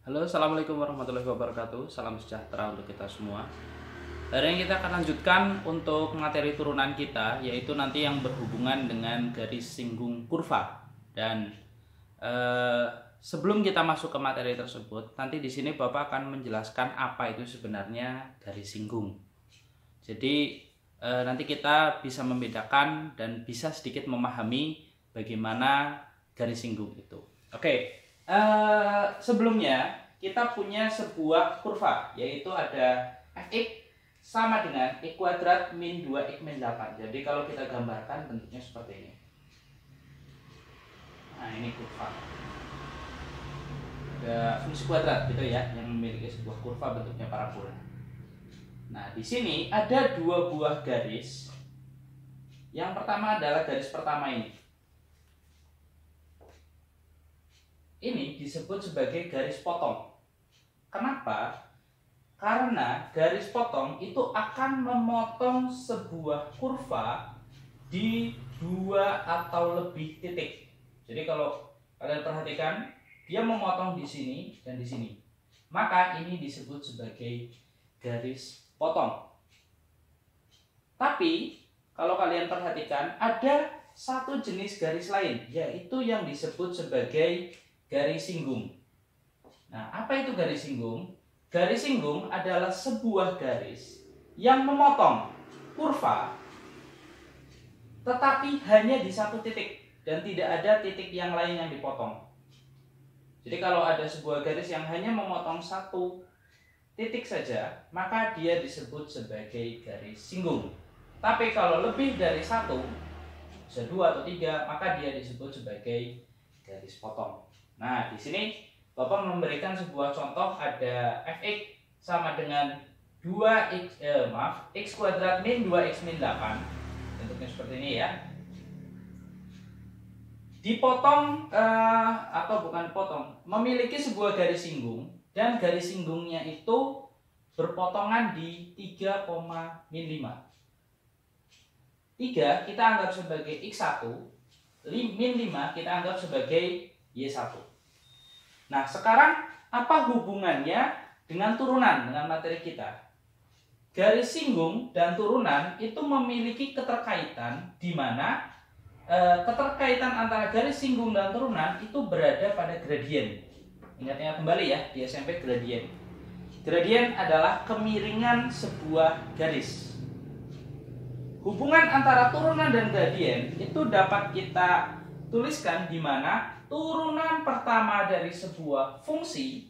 Halo, assalamualaikum warahmatullahi wabarakatuh. Salam sejahtera untuk kita semua. Hari ini kita akan lanjutkan untuk materi turunan kita, yaitu nanti yang berhubungan dengan garis singgung kurva. Dan sebelum kita masuk ke materi tersebut, nanti di sini Bapak akan menjelaskan apa itu sebenarnya garis singgung. Jadi nanti kita bisa membedakan dan bisa sedikit memahami bagaimana garis singgung itu. Oke. Sebelumnya kita punya sebuah kurva, yaitu ada fx sama dengan x kuadrat min 2x min 8. Jadi kalau kita gambarkan bentuknya seperti ini. Nah, ini kurva. Ada fungsi kuadrat gitu ya, yang memiliki sebuah kurva bentuknya parabola. Nah, di sini ada dua buah garis. Yang pertama adalah garis pertama ini. Ini disebut sebagai garis potong. Kenapa? Karena garis potong itu akan memotong sebuah kurva di dua atau lebih titik. Jadi kalau kalian perhatikan, dia memotong di sini dan di sini. Maka ini disebut sebagai garis potong. Tapi kalau kalian perhatikan, ada satu jenis garis lain, yaitu yang disebut sebagai garis singgung. Nah, apa itu garis singgung? Garis singgung adalah sebuah garis yang memotong kurva tetapi hanya di satu titik dan tidak ada titik yang lain yang dipotong. Jadi kalau ada sebuah garis yang hanya memotong satu titik saja, maka dia disebut sebagai garis singgung. Tapi kalau lebih dari satu, bisa dua atau tiga, maka dia disebut sebagai garis potong. Nah, di sini Bapak memberikan sebuah contoh, ada fx sama dengan x kuadrat min 2x min 8. Bentuknya seperti ini ya. Dipotong atau bukan potong, memiliki sebuah garis singgung dan garis singgungnya itu berpotongan di 3, min 5. 3 kita anggap sebagai x1, min 5 kita anggap sebagai Y1. Nah, sekarang apa hubungannya dengan turunan, dengan materi kita? Garis singgung dan turunan itu memiliki keterkaitan, di mana keterkaitan antara garis singgung dan turunan itu berada pada gradien. Ingat-ingat kembali ya, di SMP gradien. Gradien adalah kemiringan sebuah garis. Hubungan antara turunan dan gradien itu dapat kita tuliskan di mana turunan pertama dari sebuah fungsi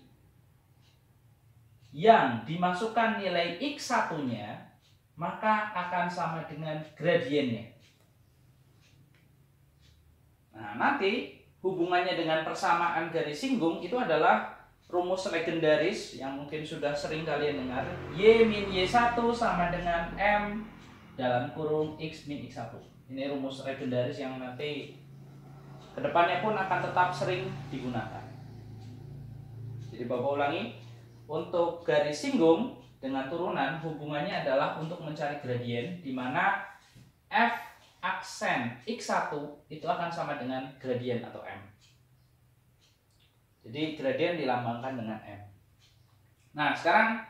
yang dimasukkan nilai x1-nya maka akan sama dengan gradiennya. Nah, nanti hubungannya dengan persamaan garis singgung itu adalah rumus legendaris yang mungkin sudah sering kalian dengar. Y min Y1 sama dengan M dalam kurung X min X1. Ini rumus legendaris yang nanti kedepannya pun akan tetap sering digunakan. Jadi Bapak ulangi, untuk garis singgung dengan turunan hubungannya adalah untuk mencari gradien, di mana f aksen x1 itu akan sama dengan gradien atau m. Jadi gradien dilambangkan dengan m. Nah, sekarang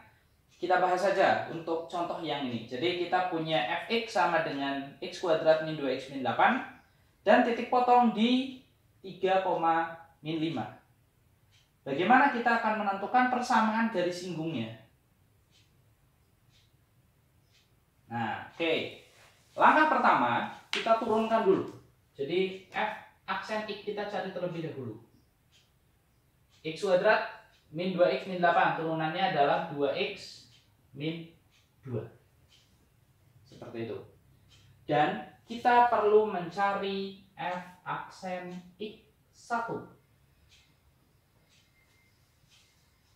kita bahas saja untuk contoh yang ini. Jadi kita punya fx sama dengan x kuadrat min 2x min 8 dan titik potong di 3, min 5. Bagaimana kita akan menentukan persamaan garis singgungnya? Nah, oke. Langkah pertama, kita turunkan dulu. Jadi f aksen x kita cari terlebih dahulu. X kuadrat min 2x min 8, turunannya adalah 2x min 2. Seperti itu. Dan kita perlu mencari f aksen x1.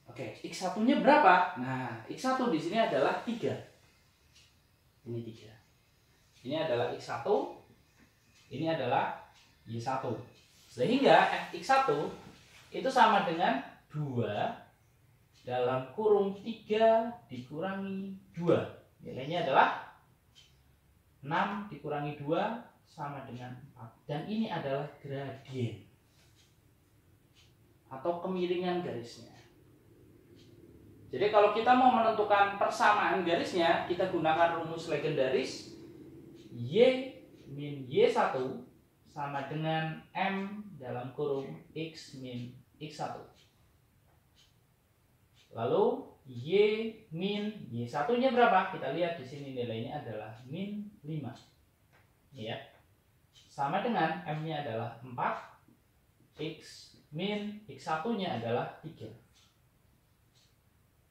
Oke, x1-nya berapa? Nah, x1 di sini adalah 3. Ini 3. Ini adalah x1, ini adalah y1. Sehingga fx1 itu sama dengan 2 dalam kurung 3 dikurangi 2. Nilainya adalah 6 dikurangi 2 sama dengan 4. Dan ini adalah gradien atau kemiringan garisnya. Jadi kalau kita mau menentukan persamaan garisnya, kita gunakan rumus legendaris Y min Y1 sama dengan M dalam kurung X min X1. Lalu Y min Y1-nya berapa? Kita lihat di sini nilainya adalah min 5. Ya. Sama dengan M-nya adalah 4, X min X1-nya adalah 3.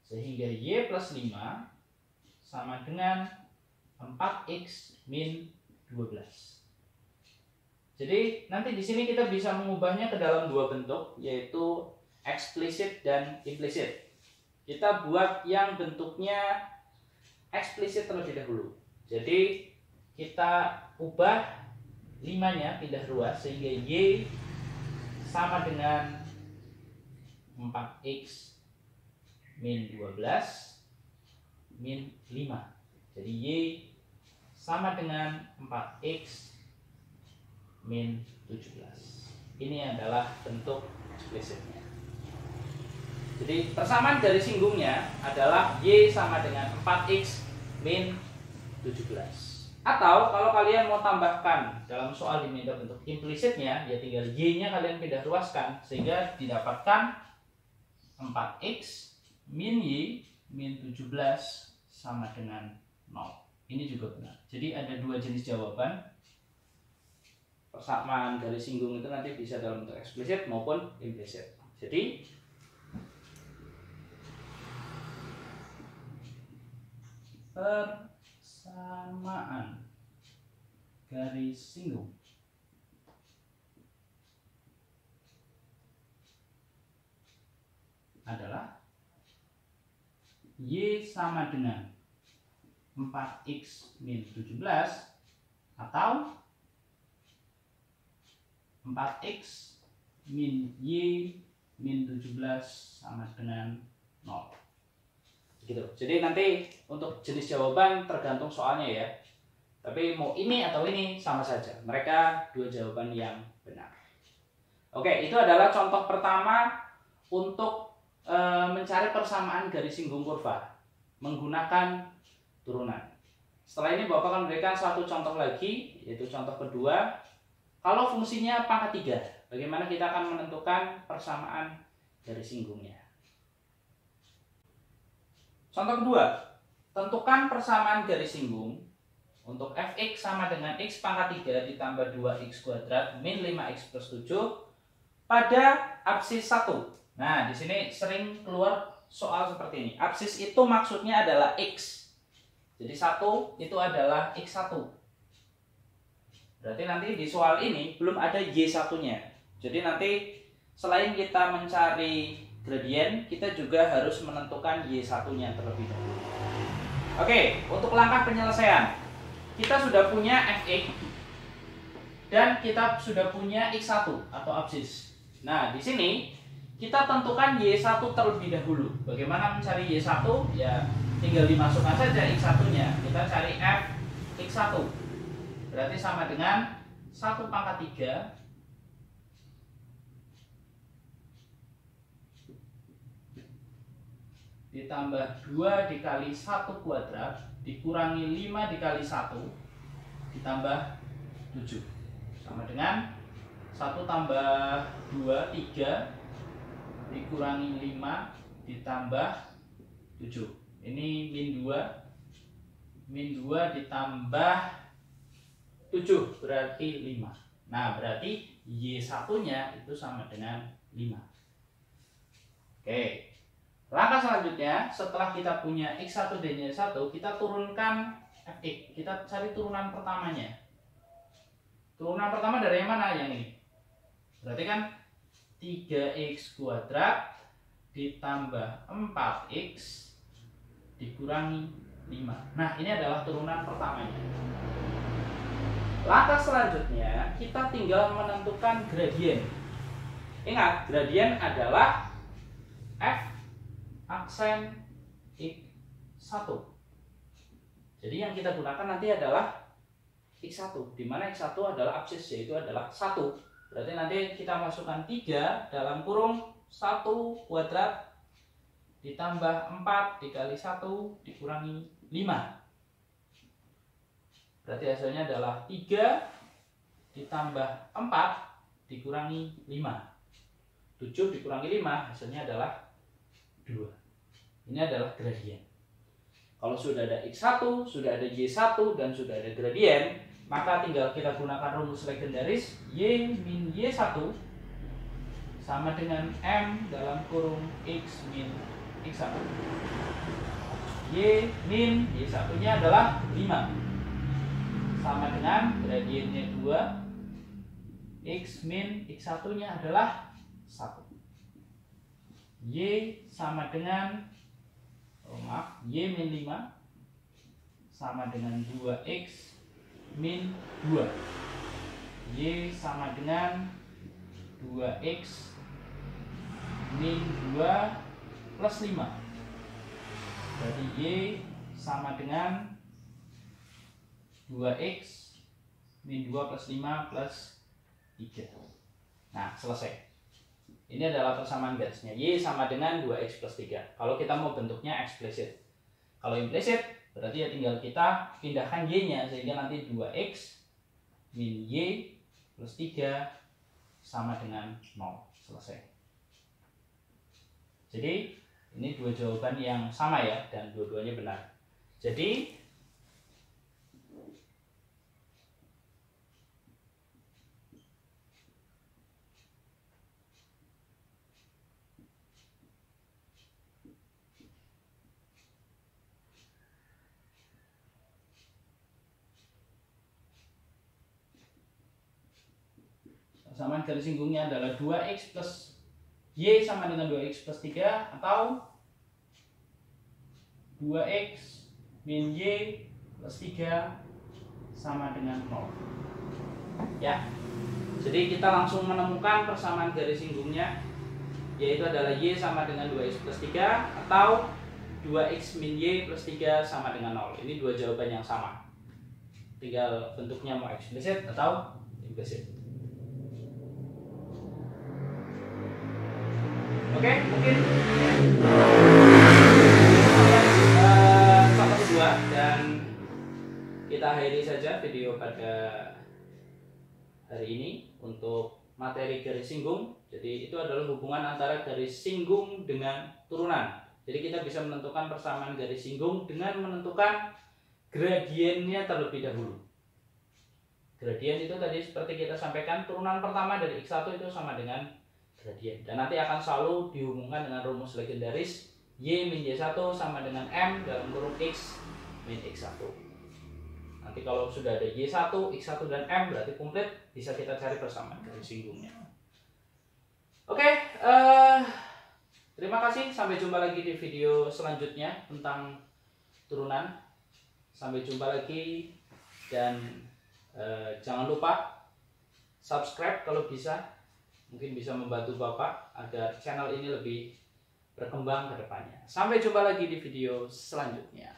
Sehingga Y plus 5 sama dengan 4X min 12. Jadi nanti di sini kita bisa mengubahnya ke dalam dua bentuk, yaitu eksplisit dan implisit. Kita buat yang bentuknya eksplisit terlebih dahulu. Jadi kita ubah 5-nya pindah ruas sehingga Y sama dengan 4X min 12 min 5. Jadi Y sama dengan 4X min 17. Ini adalah bentuk eksplisitnya. Jadi persamaan garis singgungnya adalah Y sama dengan 4X min 17. Atau kalau kalian mau tambahkan dalam soal diminta bentuk implisitnya, ya tinggal Y-nya kalian pindah ruaskan sehingga didapatkan 4X min Y min 17 sama dengan 0. Ini juga benar. Jadi ada dua jenis jawaban. Persamaan garis singgung itu nanti bisa dalam bentuk eksplisit maupun implisit. Jadi persamaan garis singgung adalah Y sama dengan 4X min 17 atau 4X min Y min 17 sama dengan 0. Gitu. Jadi nanti untuk jenis jawaban tergantung soalnya ya. Tapi mau ini atau ini sama saja. Mereka dua jawaban yang benar. Oke, itu adalah contoh pertama untuk mencari persamaan garis singgung kurva menggunakan turunan. Setelah ini Bapak akan memberikan satu contoh lagi, yaitu contoh kedua. Kalau fungsinya pangkat 3, bagaimana kita akan menentukan persamaan garis singgungnya? Contoh kedua, tentukan persamaan garis singgung untuk fx sama dengan x pangkat 3 ditambah 2x kuadrat min 5x plus 7 pada absis 1. Nah, di sini sering keluar soal seperti ini. Absis itu maksudnya adalah x. Jadi 1 itu adalah x1. Berarti nanti di soal ini belum ada y1-nya. Jadi nanti selain kita mencari gradien, kita juga harus menentukan y1-nya terlebih dahulu. Oke, untuk langkah penyelesaian. Kita sudah punya fx dan kita sudah punya x1 atau absis. Nah, di sini kita tentukan Y1 terlebih dahulu. Bagaimana mencari Y1? Ya, tinggal dimasukkan saja X1-nya. Kita cari F X1. Berarti sama dengan 1 pangkat 3 ditambah 2 dikali 1 kuadrat dikurangi 5 dikali 1 ditambah 7. Sama dengan 1 tambah 2, 3 dikurangi 5 ditambah 7. Ini min 2. Min 2 ditambah 7 berarti 5. Nah, berarti Y1-nya itu sama dengan 5. Oke. Langkah selanjutnya, setelah kita punya X1 dan Y1, kita turunkan Fx. Kita cari turunan pertamanya. Turunan pertama dari yang mana? Yang ini. Berarti kan 3x kuadrat ditambah 4x dikurangi 5. Nah, ini adalah turunan pertamanya. Langkah selanjutnya, kita tinggal menentukan gradien. Ingat, gradien adalah f aksen x1. Jadi yang kita gunakan nanti adalah x1, di mana x1 adalah absis, yaitu adalah 1. Berarti nanti kita masukkan 3 dalam kurung 1 kuadrat ditambah 4 dikali 1 dikurangi 5. Berarti hasilnya adalah 3 ditambah 4 dikurangi 5. 7 dikurangi 5 hasilnya adalah 2. Ini adalah gradien. Kalau sudah ada X1, sudah ada Y1, dan sudah ada gradien, maka tinggal kita gunakan rumus legendaris Y min Y1 sama dengan M dalam kurung X min X1. Y min Y1 nya adalah 5 sama dengan gradiennya 2, X min X1 nya adalah 1. Y sama dengan Y min 5 sama dengan 2X min 2. Y sama dengan 2X min 2 plus 5. Berarti Y sama dengan 2X min 2 plus 5 plus 3. Nah, selesai. Ini adalah persamaan garisnya. Y sama dengan 2X plus 3. Kalau kita mau bentuknya eksplisit. Kalau implisit, berarti ya tinggal kita pindahkan Y-nya. Sehingga nanti 2X min Y plus 3 sama dengan 0. Selesai. Jadi, ini dua jawaban yang sama ya. Dan dua-duanya benar. Jadi, persamaan garis singgungnya adalah 2X plus Y sama dengan 2X plus 3 atau 2X min Y plus 3 sama dengan 0. Ya, jadi kita langsung menemukan persamaan garis singgungnya, yaitu adalah Y sama dengan 2X plus 3 atau 2X min Y plus 3 sama dengan 0. Ini dua jawaban yang sama. Tinggal bentuknya mau eksplisit atau implisit. Oke, mungkin sampai kedua, dan kita akhiri saja video pada hari ini untuk materi garis singgung. Jadi itu adalah hubungan antara garis singgung dengan turunan. Jadi kita bisa menentukan persamaan garis singgung dengan menentukan gradiennya terlebih dahulu. Gradien itu tadi seperti kita sampaikan, turunan pertama dari X1 itu sama dengan gradien, dan nanti akan selalu dihubungkan dengan rumus legendaris Y min Y1 sama dengan M dalam kurung X min X1. Nanti kalau sudah ada Y1, X1 dan M berarti komplit, bisa kita cari persamaan garis singgungnya. Oke, terima kasih, sampai jumpa lagi di video selanjutnya tentang turunan. Sampai jumpa lagi, dan jangan lupa subscribe kalau bisa. Mungkin bisa membantu Bapak agar channel ini lebih berkembang ke depannya. Sampai jumpa lagi di video selanjutnya.